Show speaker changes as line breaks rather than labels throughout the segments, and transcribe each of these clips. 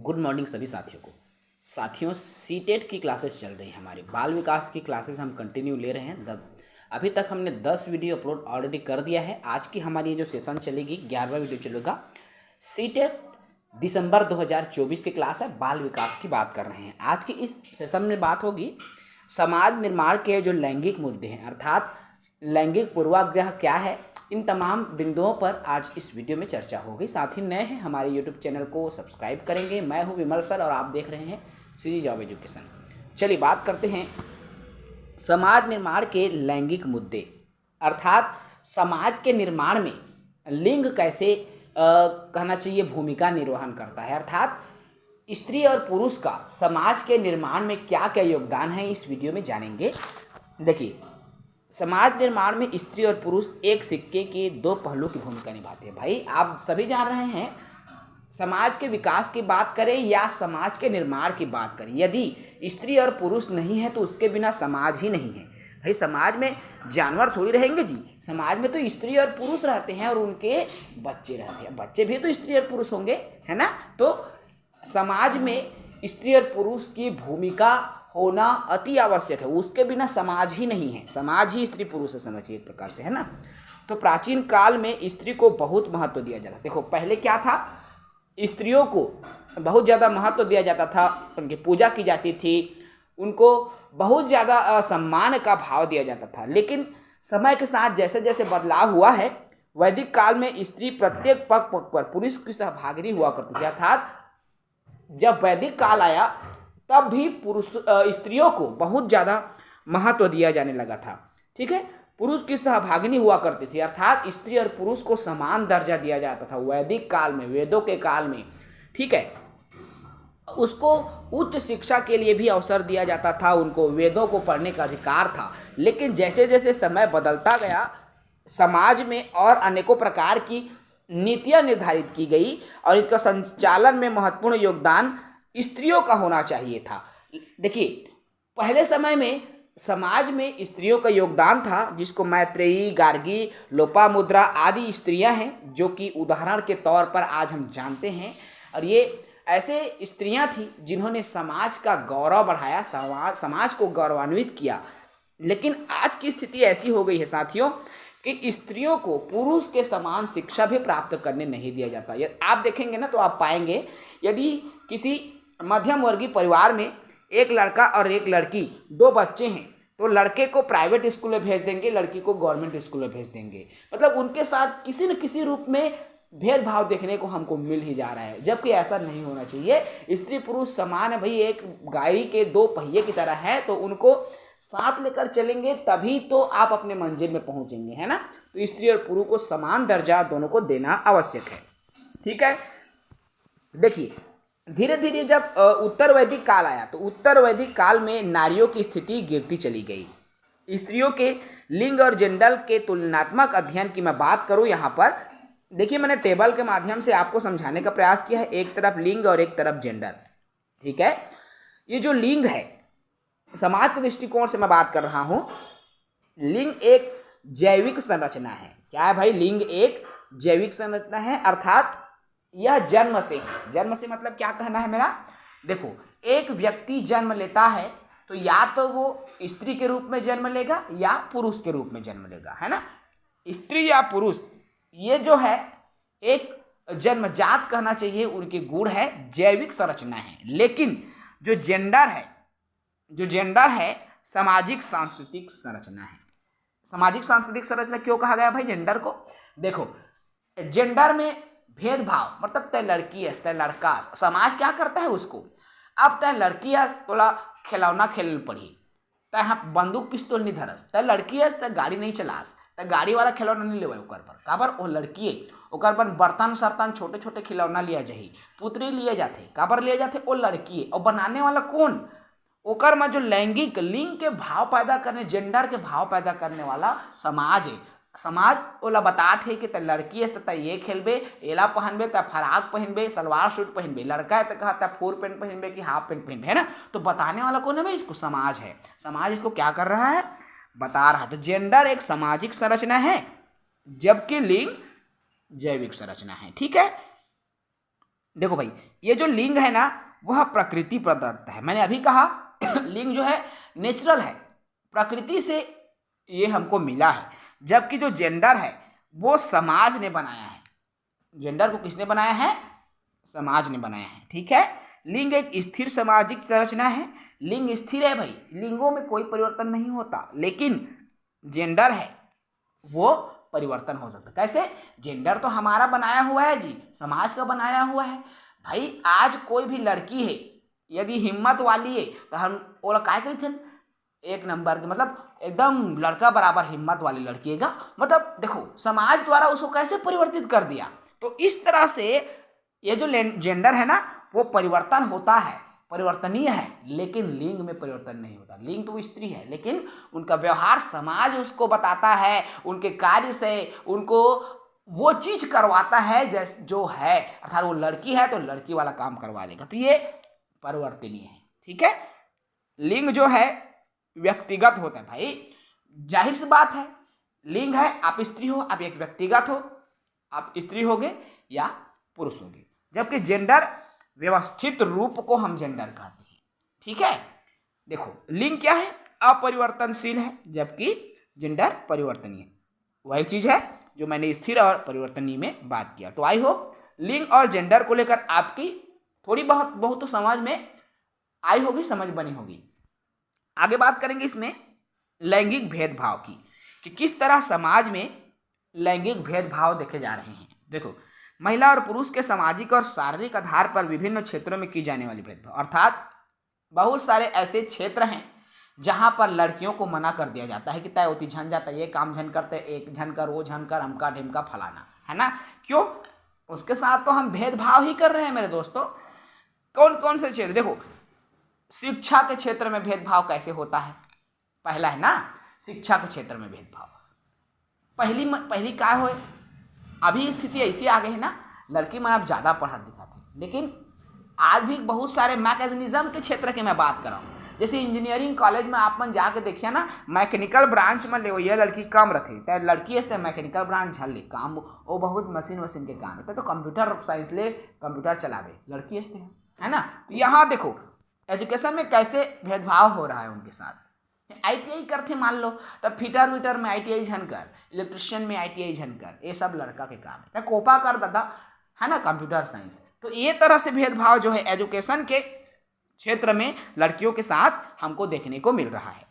Good morning सभी साथियों को। साथियों, सीटेट की क्लासेस चल रही हैं हमारी, बाल विकास की क्लासेस हम कंटिन्यू ले रहे हैं। अभी तक हमने 10 वीडियो अपलोड ऑलरेडी कर दिया है। आज की हमारी ये जो सेशन चलेगी 11वां वीडियो चलेगा। सीटेट दिसंबर 2024 की क्लास है, बाल विकास की बात कर रहे हैं। आज की इस सेशन में बात होगी समाज निर्माण के जो लैंगिक मुद्दे हैं, अर्थात लैंगिक पूर्वाग्रह क्या है, इन तमाम बिंदुओं पर आज इस वीडियो में चर्चा होगी। साथ ही नए हैं हमारे यूट्यूब चैनल को सब्सक्राइब करेंगे। मैं हूं विमल सर और आप देख रहे हैं सीजी जॉब एजुकेशन। चलिए बात करते हैं समाज निर्माण के लैंगिक मुद्दे, अर्थात समाज के निर्माण में लिंग कैसे कहना चाहिए भूमिका निर्वहन करता है, अर्थात स्त्री और पुरुष का समाज के निर्माण में क्या क्या योगदान है, इस वीडियो में जानेंगे। देखिए, समाज निर्माण में स्त्री और पुरुष एक सिक्के के दो पहलू की भूमिका निभाते हैं। भाई आप सभी जान रहे हैं, समाज के विकास की बात करें या समाज के निर्माण की बात करें, यदि स्त्री और पुरुष नहीं है तो उसके बिना समाज ही नहीं है। भाई समाज में जानवर थोड़ी रहेंगे जी, समाज में तो स्त्री और पुरुष रहते हैं और उनके बच्चे रहते हैं, बच्चे भी तो स्त्री और पुरुष होंगे, है ना। तो समाज में स्त्री और पुरुष की भूमिका होना अति आवश्यक है, उसके बिना समाज ही नहीं है, समाज ही स्त्री पुरुष से समझिए एक प्रकार से, है ना। तो प्राचीन काल में स्त्री को बहुत महत्व दिया जाता। देखो पहले क्या था, स्त्रियों को बहुत ज़्यादा महत्व दिया जाता था, उनकी पूजा की जाती थी, उनको बहुत ज़्यादा सम्मान का भाव दिया जाता था। लेकिन समय के साथ जैसे जैसे बदलाव हुआ है, वैदिक काल में स्त्री प्रत्येक पग पग पर पुरुष की सहभागिनी हुआ करती थी, अर्थात जब वैदिक काल आया तब भी पुरुष स्त्रियों को बहुत ज़्यादा महत्व दिया जाने लगा था। ठीक है, पुरुष की सहभागिनी हुआ करती थी, अर्थात स्त्री और पुरुष को समान दर्जा दिया जाता था वैदिक काल में, वेदों के काल में। ठीक है, उसको उच्च शिक्षा के लिए भी अवसर दिया जाता था, उनको वेदों को पढ़ने का अधिकार था। लेकिन जैसे जैसे समय बदलता गया, समाज में और अनेकों प्रकार की नीतियां निर्धारित की गई और इसका संचालन में महत्वपूर्ण योगदान स्त्रियों का होना चाहिए था। देखिए, पहले समय में समाज में स्त्रियों का योगदान था, जिसको मैत्रेयी, गार्गी, लोपामुद्रा आदि स्त्रियां हैं जो कि उदाहरण के तौर पर आज हम जानते हैं। और ये ऐसे स्त्रियां थी जिन्होंने समाज का गौरव बढ़ाया, समाज को गौरवान्वित किया। लेकिन आज की स्थिति ऐसी हो गई है साथियों कि स्त्रियों को पुरुष के समान शिक्षा भी प्राप्त करने नहीं दिया जाता। आप देखेंगे ना तो आप पाएंगे, यदि किसी मध्यम वर्गीय परिवार में एक लड़का और एक लड़की, दो बच्चे हैं, तो लड़के को प्राइवेट स्कूल में भेज देंगे, लड़की को गवर्नमेंट स्कूल में भेज देंगे। मतलब उनके साथ किसी न किसी रूप में भेदभाव देखने को हमको मिल ही जा रहा है, जबकि ऐसा नहीं होना चाहिए। स्त्री पुरुष समान है भाई, एक गाड़ी के दो पहिए की तरह है, तो उनको साथ लेकर चलेंगे तभी तो आप अपने मंजिल में पहुंचेंगे, है ना। तो स्त्री और पुरुष को समान दर्जा दोनों को देना आवश्यक है। ठीक है, देखिए धीरे धीरे जब उत्तर वैदिक काल आया तो उत्तर वैदिक काल में नारियों की स्थिति गिरती चली गई। स्त्रियों के लिंग और जेंडर के तुलनात्मक अध्ययन की मैं बात करूं, यहाँ पर देखिए मैंने टेबल के माध्यम से आपको समझाने का प्रयास किया है, एक तरफ लिंग और एक तरफ जेंडर। ठीक है, ये जो लिंग है, समाज के दृष्टिकोण से मैं बात कर रहा हूं, लिंग एक जैविक संरचना है। क्या है भाई, लिंग एक जैविक संरचना है, अर्थात यह जन्म से है। जन्म से मतलब क्या कहना है मेरा, देखो एक व्यक्ति जन्म लेता है तो या तो वो स्त्री के रूप में जन्म लेगा या पुरुष के रूप में जन्म लेगा, है ना। स्त्री या पुरुष ये जो है एक जन्मजात कहना चाहिए, उनके गुण है, जैविक संरचना है। लेकिन जो जेंडर है सामाजिक सांस्कृतिक संरचना है। सामाजिक सांस्कृतिक संरचना क्यों कहा गया भाई जेंडर को, देखो जेंडर में भेदभाव, मतलब तय लड़की है तय लड़का, समाज क्या करता है उसको, अब तय लड़की है तोला खिलौना खेल पड़ी, तय यहाँ बंदूक पिस्तौल नहीं धरस, तय लड़की है तय गाड़ी नहीं चलास, तय गाड़ी वाला खिलौना नहीं लेवे ओकर पर, काबर वो लड़की है, ओकर पर बर्तन सर्तन छोटे छोटे खिलौना लिया जाही, पुतरी लिए जाते, काबर लिए जाते, वो लड़की है। और बनाने वाला कौन, ओकर में जो लैंगिक लिंग के भाव पैदा करने, जेंडर के भाव पैदा करने वाला समाज है। समाज ओला बतात है कि त लड़की है तो ये खेलबे, एला पहनबे त फराक पहनबे, सलवार सूट पहनबे, लड़का है तो कहता फुल पैंट पहनबे कि हाफ पैंट पहनबे, है ना। तो बताने वाला कौन है भाई, इसको समाज है। समाज इसको क्या कर रहा है, बता रहा है। तो जेंडर एक सामाजिक संरचना है, जबकि लिंग जैविक संरचना है। ठीक है, देखो भाई, ये जो लिंग है ना वह प्रकृति प्रदत्त है। मैंने अभी कहा लिंग जो है नेचुरल है, प्रकृति से ये हमको मिला है। जबकि जो जेंडर है वो समाज ने बनाया है। जेंडर को किसने बनाया है? समाज ने बनाया है। ठीक है। लिंग एक स्थिर सामाजिक संरचना है। लिंग स्थिर है भाई, लिंगों में कोई परिवर्तन नहीं होता। लेकिन जेंडर है वो परिवर्तन हो सकता है। कैसे? जेंडर तो हमारा बनाया हुआ है जी, समाज का बनाया हुआ है। भाई आज कोई भी लड़की है यदि हिम्मत वाली है तो हम वो काय कहते हैं, एक नंबर की, मतलब एकदम लड़का बराबर हिम्मत वाली लड़की है का, मतलब देखो समाज द्वारा उसको कैसे परिवर्तित कर दिया। तो इस तरह से ये जो जेंडर है ना वो परिवर्तन होता है, परिवर्तनीय है। लेकिन लिंग में परिवर्तन नहीं होता। लिंग तो स्त्री है लेकिन उनका व्यवहार समाज उसको बताता है, उनके कार्य से उनको वो चीज करवाता है जैसे जो है, अर्थात वो लड़की है तो लड़की वाला काम करवा देगा। तो ये परिवर्तनीय है। ठीक है। लिंग जो है व्यक्तिगत होता है भाई, जाहिर सी बात है। लिंग है, आप स्त्री हो, आप एक व्यक्तिगत हो, आप स्त्री होगे या पुरुष होगे। जबकि जेंडर व्यवस्थित रूप को हम जेंडर कहते हैं। ठीक है। देखो लिंग क्या है? अपरिवर्तनशील है, जबकि जेंडर परिवर्तनीय। वही चीज है जो मैंने स्थिर और परिवर्तनीय में बात किया। तो आई होप लिंग और जेंडर को लेकर आपकी थोड़ी बहुत तो समझ में आई होगी, समझ बनी होगी। आगे बात करेंगे इसमें लैंगिक भेदभाव की, कि किस तरह समाज में लैंगिक भेदभाव देखे जा रहे हैं। देखो, महिला और पुरुष के सामाजिक और शारीरिक आधार पर विभिन्न क्षेत्रों में की जाने वाली भेदभाव, अर्थात बहुत सारे ऐसे क्षेत्र हैं जहां पर लड़कियों को मना कर दिया जाता है कि तय होती झन जाता, ये काम झन करते, एक झन कर, वो झन कर, अमका ढिमका फलाना, है ना। क्यों? उसके साथ तो हम भेदभाव ही कर रहे हैं मेरे दोस्तों। कौन कौन से क्षेत्र? देखो, शिक्षा के क्षेत्र में भेदभाव कैसे होता है? पहला है ना शिक्षा के क्षेत्र में भेदभाव। पहली क्या हो, अभी स्थिति ऐसी आ गई है ना, लड़की मन अब ज़्यादा पढ़ा लिखा थे, लेकिन आज भी बहुत सारे मैकेनिज्म के क्षेत्र की मैं बात कर रहा हूँ। जैसे इंजीनियरिंग कॉलेज में आप मन जाके देखिए ना, मैकेनिकल ब्रांच में ले ये लड़की कम रखे, तो लड़की ऐसे मैकेनिकल ब्रांच झल ले काम, वो बहुत मशीन के काम है, तो कंप्यूटर साइंस ले कंप्यूटर चलावे लड़की ऐसे है ना। तो यहाँ देखो एजुकेशन में कैसे भेदभाव हो रहा है उनके साथ। ITI करते मान लो, तब फिटर विटर में ITI झनकर, इलेक्ट्रिशियन में ITI झनकर, ये सब लड़का के काम है। कोपा कर दादा, है ना, कंप्यूटर साइंस। तो ये तरह से भेदभाव जो है एजुकेशन के क्षेत्र में लड़कियों के साथ हमको देखने को मिल रहा है।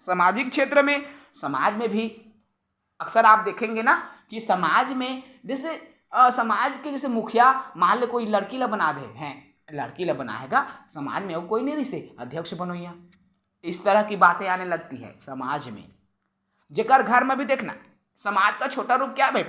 सामाजिक क्षेत्र में, समाज में भी अक्सर आप देखेंगे ना कि समाज में जैसे समाज के जैसे मुखिया मान लो कोई लड़की ला बना दे, हैं लड़की ला बनाएगा, समाज में वो कोई नहीं रिसे अध्यक्ष बनोइया, इस तरह की बातें आने लगती है समाज में। जेकर घर में भी देखना, समाज का छोटा रूप क्या है भाई?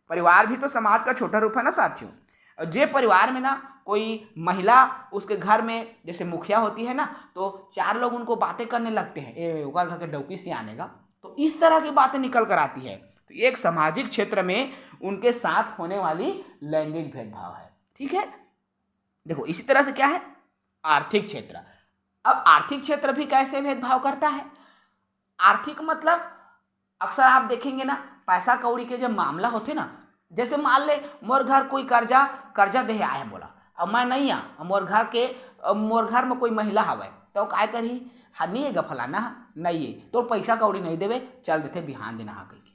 परिवार भी तो समाज का छोटा रूप है ना साथियों। जे परिवार में ना कोई महिला, उसके घर में जैसे मुखिया होती है ना, तो चार लोग उनको बातें करने लगते हैं, ए ओकर घर के डौकी से आनेगा, तो इस तरह की बातें निकल कर आती है। तो एक सामाजिक क्षेत्र में उनके साथ होने वाली लैंगिक भेदभाव है। ठीक है। देखो इसी तरह से क्या है आर्थिक क्षेत्र। अब आर्थिक क्षेत्र भी कैसे भेदभाव करता है? आर्थिक मतलब अक्सर आप देखेंगे ना, पैसा कौड़ी के जब मामला होते ना, जैसे मान ले मोर घर कोई कर्जा दे आए है, बोला अब मैं नहीं आ, मोर घर में कोई महिला हवे तो काय करी, नहीं है फलाना नहीं है तो पैसा कौड़ी नहीं देवे, चल देते बिहान देना कह के।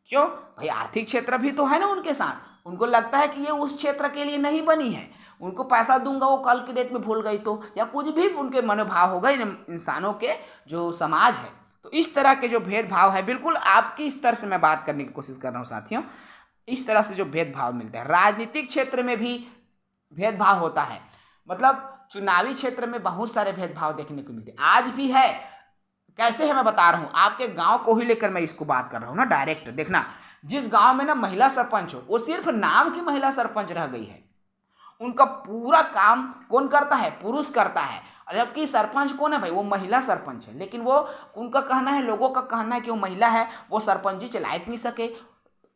क्यों भाई? आर्थिक क्षेत्र भी तो है ना उनके साथ, उनको लगता है कि ये उस क्षेत्र के लिए नहीं बनी है, उनको पैसा दूंगा वो कल की डेट में भूल गई तो, या कुछ भी उनके मनोभाव हो गए इंसानों के जो समाज है। तो इस तरह के जो भेदभाव है, बिल्कुल आपकी स्तर से मैं बात करने की कोशिश कर रहा हूँ साथियों, इस तरह से जो भेदभाव मिलता है। राजनीतिक क्षेत्र में भी भेदभाव होता है, मतलब चुनावी क्षेत्र में बहुत सारे भेदभाव देखने को मिलते हैं, आज भी है। कैसे है मैं बता रहा हूँ, आपके गांव को ही लेकर मैं इसको बात कर रहा हूँ ना डायरेक्ट। देखना, जिस गांव में ना महिला सरपंच हो, वो सिर्फ नाम की महिला सरपंच रह गई है, उनका पूरा काम कौन करता है? पुरुष करता है। जबकि सरपंच कौन है भाई? वो महिला सरपंच है, लेकिन वो उनका कहना है, लोगों का कहना है कि वो महिला है, वो सरपंची चला नहीं सके।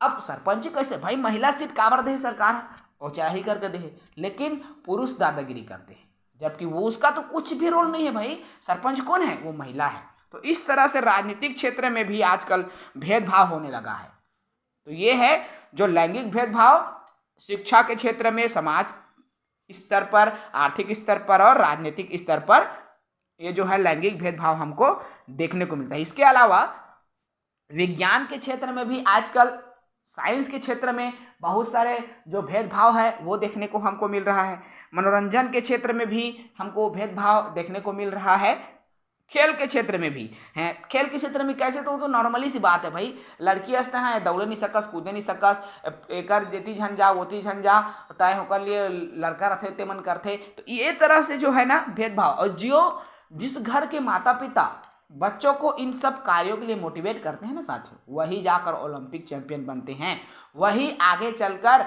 अब सरपंची कैसे भाई? महिला सीट काबर दे सरकार, वो चाहे करके दे, लेकिन पुरुष दादागिरी करते हैं, जबकि वो उसका तो कुछ भी रोल नहीं है भाई। सरपंच कौन है? वो महिला है। तो इस तरह से राजनीतिक क्षेत्र में भी आजकल भेदभाव होने लगा है। तो ये है जो लैंगिक भेदभाव शिक्षा के क्षेत्र में, समाज स्तर पर, आर्थिक स्तर पर और राजनीतिक स्तर पर ये जो है लैंगिक भेदभाव हमको देखने को मिलता है। इसके अलावा विज्ञान के क्षेत्र में भी आजकल, साइंस के क्षेत्र में बहुत सारे जो भेदभाव है वो देखने को हमको मिल रहा है। मनोरंजन के क्षेत्र में भी हमको भेदभाव देखने को मिल रहा है। खेल के क्षेत्र में भी है। खेल के क्षेत्र में कैसे, तो नॉर्मली सी बात है भाई, लड़की हंसते हैं, दौड़े नहीं सकस, कूदे नहीं सकस, एकर जेती झंझा वोती झंझा तय होकर लिए लड़का रथे ते मन करते। तो ये तरह से जो है ना भेदभाव, और जिस घर के माता पिता बच्चों को इन सब कार्यों के लिए मोटिवेट करते हैं ना साथियों, वही जाकर ओलंपिक चैंपियन बनते हैं, वही आगे चलकर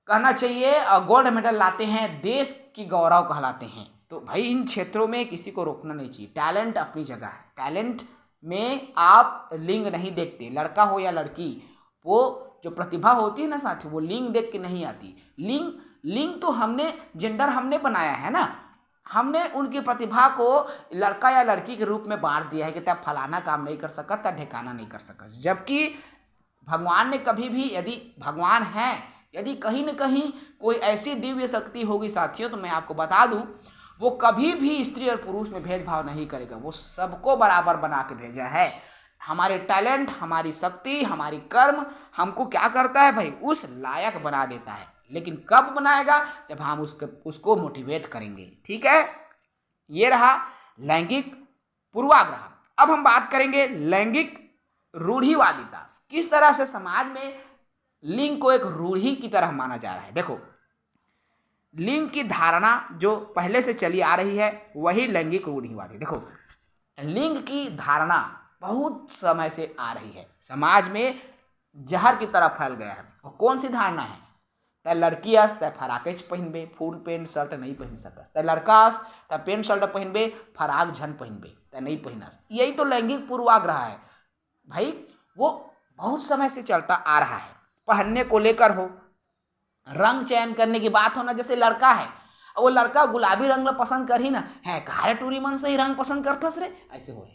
कहना चाहिए गोल्ड मेडल लाते हैं, देश की गौरव कहलाते हैं। तो भाई इन क्षेत्रों में किसी को रोकना नहीं चाहिए। टैलेंट अपनी जगह है, टैलेंट में आप लिंग नहीं देखते, लड़का हो या लड़की, वो जो प्रतिभा होती है ना साथियों, वो लिंग देख के नहीं आती। लिंग तो हमने, जेंडर हमने बनाया है ना, हमने उनकी प्रतिभा को लड़का या लड़की के रूप में बांट दिया है कि तब फलाना काम नहीं कर सका, तब ढेकाना नहीं कर सका। जबकि भगवान ने कभी भी, यदि भगवान है, यदि कहीं न कहीं कोई ऐसी दिव्य शक्ति होगी साथियों, तो मैं आपको बता दूं, वो कभी भी स्त्री और पुरुष में भेदभाव नहीं करेगा, वो सबको बराबर बना के भेजा है। हमारे टैलेंट, हमारी शक्ति, हमारी कर्म हमको क्या करता है भाई, उस लायक बना देता है। लेकिन कब बनाएगा, जब हम उसको मोटिवेट करेंगे। ठीक है, ये रहा लैंगिक पूर्वाग्रह। अब हम बात करेंगे लैंगिक रूढ़िवादिता। किस तरह से समाज में लिंग को एक रूढ़ी की तरह माना जा रहा है। देखो, लिंग की धारणा जो पहले से चली आ रही है वही लैंगिक रूढ़िवादी। देखो, लिंग की धारणा बहुत समय से आ रही है, समाज में जहर की तरह फैल गया है। और कौन सी धारणा है, तय लड़की आस तय फराके पहनबे, फुल पेंट शर्ट नहीं पहन सकस, तय लड़का आस तय पेंट शर्ट पहनबे, फराक झन पहनबे, तय नहीं पहनस। यही तो लैंगिक पूर्वाग्रह है भाई, वो बहुत समय से चलता आ रहा है। पहनने को लेकर हो, रंग चयन करने की बात हो ना, जैसे लड़का है, वो लड़का गुलाबी रंग पसंद कर ही ना है, काहे टूरी मन से ही रंग पसंद करथस रे, ऐसे हो।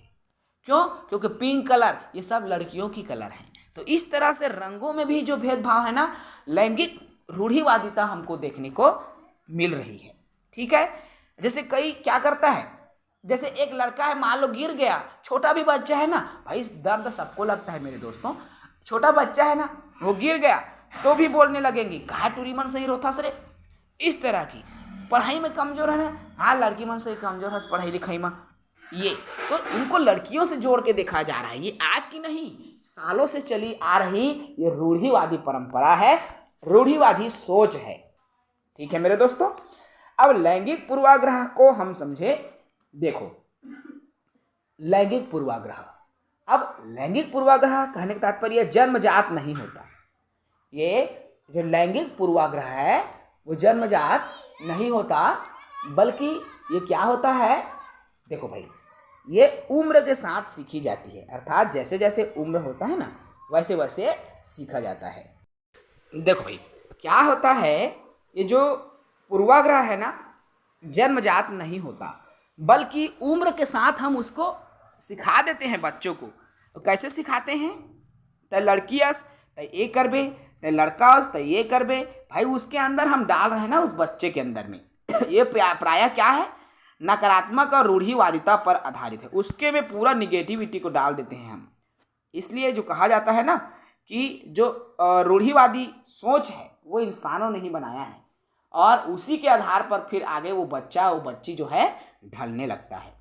क्यों? क्योंकि पिंक कलर ये सब लड़कियों की कलर हैं। तो इस तरह से रंगों में भी जो भेदभाव है ना, लैंगिक रूढ़िवादिता हमको देखने को मिल रही है। ठीक है, जैसे कई क्या करता है, जैसे एक लड़का है, मान लो गिर गया, छोटा भी बच्चा है ना भाई, दर्द सबको लगता है मेरे दोस्तों, छोटा बच्चा है ना, वो गिर गया तो भी बोलने लगेंगी कहा टूरी मन से ही रोथा सरे। इस तरह की पढ़ाई में कमजोर है ना, हाँ लड़की मन से ही कमजोर है पढ़ाई लिखाई में, ये तो उनको लड़कियों से जोड़ के देखा जा रहा है। ये आज की नहीं, सालों से चली आ रही ये रूढ़िवादी परंपरा है, रूढ़िवादी सोच है। ठीक है मेरे दोस्तों, अब लैंगिक पूर्वाग्रह को हम समझे। देखो, लैंगिक पूर्वाग्रह, अब लैंगिक पूर्वाग्रह कहने का तात्पर्य जन्मजात नहीं होता। ये जो लैंगिक पूर्वाग्रह है वो जन्मजात नहीं होता, बल्कि ये क्या होता है, देखो भाई, ये उम्र के साथ सीखी जाती है। अर्थात जैसे जैसे उम्र होता है ना, वैसे वैसे सीखा जाता है। देखो भाई, क्या होता है, ये जो पूर्वाग्रह है ना, जन्मजात नहीं होता, बल्कि उम्र के साथ हम उसको सिखा देते हैं बच्चों को। तो कैसे सिखाते हैं, तो लड़कियस तो ये करबे, तो लड़कास तो ये करबे भाई, उसके अंदर हम डाल रहे हैं ना, उस बच्चे के अंदर में ये प्रायः क्या है, नकारात्मक और रूढ़िवादिता पर आधारित है, उसके में पूरा निगेटिविटी को डाल देते हैं हम। इसलिए जो कहा जाता है ना कि जो रूढ़िवादी सोच है वो इंसानों ने ही बनाया है, और उसी के आधार पर फिर आगे वो बच्चा वो बच्ची जो है ढलने लगता है।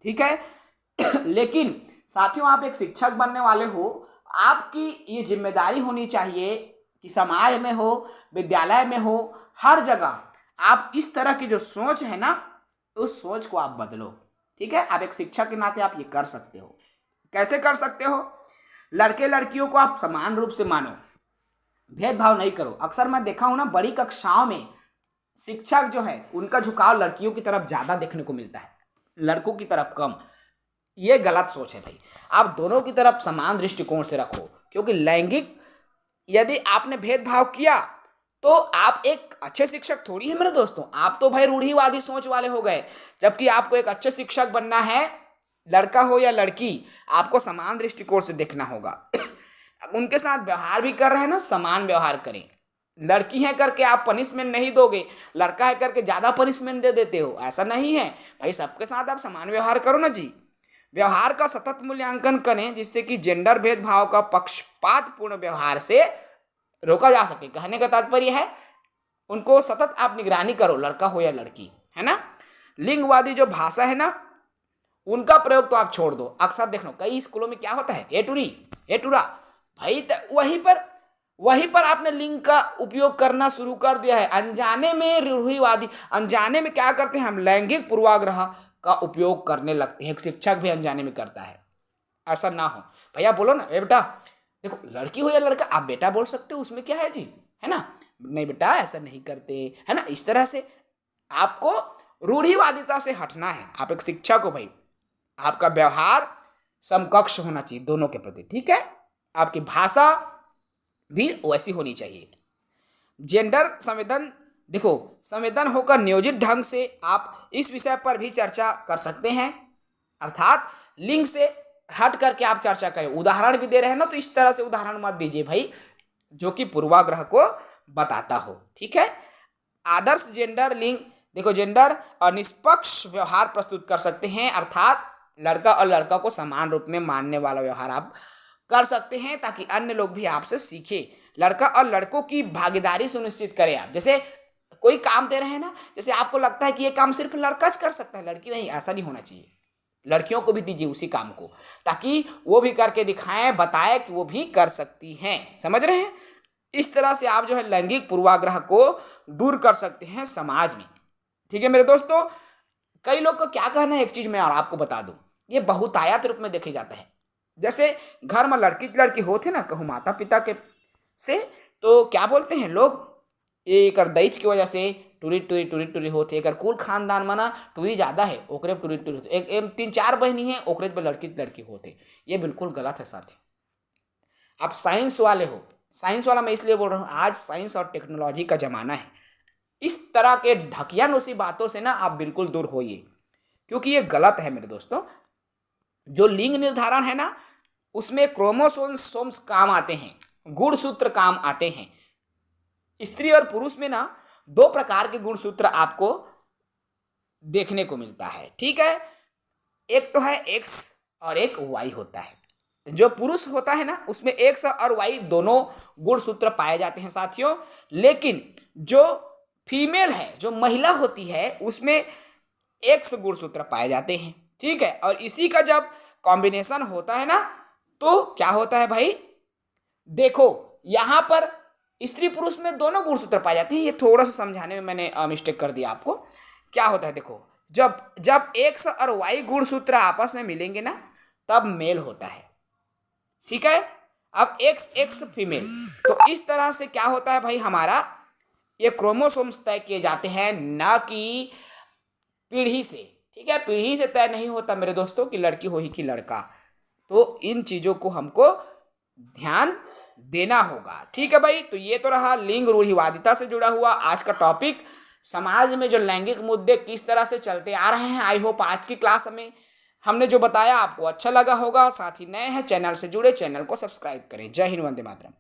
ठीक है लेकिन साथियों, आप एक शिक्षक बनने वाले हो, आपकी ये जिम्मेदारी होनी चाहिए कि समाज में हो, विद्यालय में हो, हर जगह आप इस तरह की जो सोच है ना, उस सोच को आप बदलो। ठीक है, आप एक शिक्षक के नाते आप ये कर सकते हो। कैसे कर सकते हो, लड़के लड़कियों को आप समान रूप से मानो, भेदभाव नहीं करो। अक्सर मैं देखा हूं ना, बड़ी कक्षाओं में शिक्षक जो है उनका झुकाव लड़कियों की तरफ ज्यादा देखने को मिलता है, लड़कों की तरफ कम। ये गलत सोच है भाई, आप दोनों की तरफ समान दृष्टिकोण से रखो, क्योंकि लैंगिक यदि आपने भेदभाव किया तो आप एक अच्छे शिक्षक थोड़ी है मेरे दोस्तों, आप तो भाई रूढ़िवादी सोच वाले हो गए। जबकि आपको एक अच्छे शिक्षक बनना है, लड़का हो या लड़की, आपको समान दृष्टिकोण से देखना होगा उनके साथ व्यवहार भी कर रहे हैं ना, समान व्यवहार करें। लड़की है करके आप पनिशमेंट नहीं दोगे, लड़का है करके ज़्यादा पनिशमेंट दे देते हो, ऐसा नहीं है भाई। सबके साथ आप समान व्यवहार करो ना जी। व्यवहार का सतत मूल्यांकन करें जिससे कि जेंडर भेदभाव का पक्षपातपूर्ण व्यवहार से रोका जा सके। कहने का तात्पर्य है उनको सतत आप निगरानी करो, लड़का हो या लड़की, है ना। लिंगवादी जो भाषा है ना उनका प्रयोग तो आप छोड़ दो। अक्सर देख लो कई स्कूलों में क्या होता है, एटूरा भाई, वहीं पर आपने लिंग का उपयोग करना शुरू कर दिया है। अनजाने में रूढ़िवादी, अनजाने में क्या करते हैं हम, लैंगिक पूर्वाग्रह का उपयोग करने लगते हैं। एक शिक्षक भी अनजाने में करता है, ऐसा ना हो। भैया बोलो ना, ए बेटा देखो, लड़की हो या लड़का आप बेटा बोल सकते हो, उसमें क्या है जी, है ना। नहीं बेटा ऐसा नहीं करते, है ना। इस तरह से आपको रूढ़िवादिता से हटना है। आप एक शिक्षक हो भाई, आपका व्यवहार समकक्ष होना चाहिए दोनों के प्रति, ठीक है। आपकी भाषा भी वैसी होनी चाहिए। जेंडर संवेदन, देखो संवेदन होकर नियोजित ढंग से आप इस विषय पर भी चर्चा कर सकते हैं, अर्थात लिंग से हट करके आप चर्चा करें। उदाहरण भी दे रहे हैं ना, तो इस तरह से उदाहरण मत दीजिए भाई जो कि पूर्वाग्रह को बताता हो, ठीक है। आदर्श जेंडर लिंग, देखो जेंडर और निष्पक्ष व्यवहार प्रस्तुत कर सकते हैं, अर्थात लड़का और लड़का को समान रूप में मानने वाला व्यवहार आप कर सकते हैं ताकि अन्य लोग भी आपसे सीखें। लड़का और लड़कों की भागीदारी सुनिश्चित करें आप। जैसे कोई काम दे रहे हैं ना, जैसे आपको लगता है कि ये काम सिर्फ लड़का कर सकता है, लड़की नहीं, ऐसा नहीं होना चाहिए। लड़कियों को भी दीजिए उसी काम को, ताकि वो भी करके दिखाएं, बताएं कि वो भी कर सकती हैं। समझ रहे हैं। इस तरह से आप जो है लैंगिक पूर्वाग्रह को दूर कर सकते हैं समाज में, ठीक है मेरे दोस्तों। कई लोग का क्या कहना है, एक चीज मैं और आपको बता दूं, ये बहुतायत रूप में देखे जाता है। जैसे घर में लड़की लड़की होते ना, कहूँ माता पिता के से, तो क्या बोलते हैं लोग, ये कर दैच की वजह से टूरी होते। अगर कुल खानदान में ना टूरी ज्यादा है, ओकरे टूरी होते। एक 3-4 बहनी है, ओकरे पे लड़की होते। ये बिल्कुल गलत है साथी। आप साइंस वाले हो, साइंस वाला मैं इसलिए बोल रहा हूँ, आज साइंस और टेक्नोलॉजी का जमाना है। इस तरह के ढकियानुसी बातों से ना आप बिल्कुल दूर होइए, क्योंकि ये गलत है मेरे दोस्तों। जो लिंग निर्धारण है ना, उसमें क्रोमोसोम्स काम आते हैं, गुणसूत्र काम आते हैं। स्त्री और पुरुष में ना 2 प्रकार के गुणसूत्र आपको देखने को मिलता है, ठीक है। एक तो है एक्स और एक वाई होता है। जो पुरुष होता है ना उसमें एक्स और वाई दोनों गुणसूत्र पाए जाते हैं साथियों। लेकिन जो फीमेल है, जो महिला होती है, उसमें एक्स गुणसूत्र पाए जाते हैं, ठीक है। और इसी का जब कॉम्बिनेशन होता है ना, तो क्या होता है भाई, देखो यहां पर स्त्री पुरुष में दोनों गुणसूत्र पाए जाते हैं। ये थोड़ा सा समझाने में मैंने मिस्टेक कर दिया आपको। क्या होता है, देखो जब एक्स और वाई गुणसूत्र आपस में मिलेंगे ना, तब मेल होता है, ठीक है। अब एक्स फीमेल, तो इस तरह से क्या होता है भाई, हमारा ये क्रोमोसोम्स तय किए जाते हैं, ना कि पीढ़ी से, ठीक है। पीढ़ी से तय नहीं होता मेरे दोस्तों कि लड़की हो ही कि लड़का। तो इन चीजों को हमको ध्यान देना होगा, ठीक है भाई। तो ये तो रहा लिंग रूढ़िवादिता से जुड़ा हुआ आज का टॉपिक। समाज में जो लैंगिक मुद्दे किस तरह से चलते आ रहे हैं, आई होप आज की क्लास में हमने जो बताया आपको अच्छा लगा होगा। साथ ही नए हैं चैनल से जुड़े, चैनल को सब्सक्राइब करें। जय हिंद, वंदे मातरम।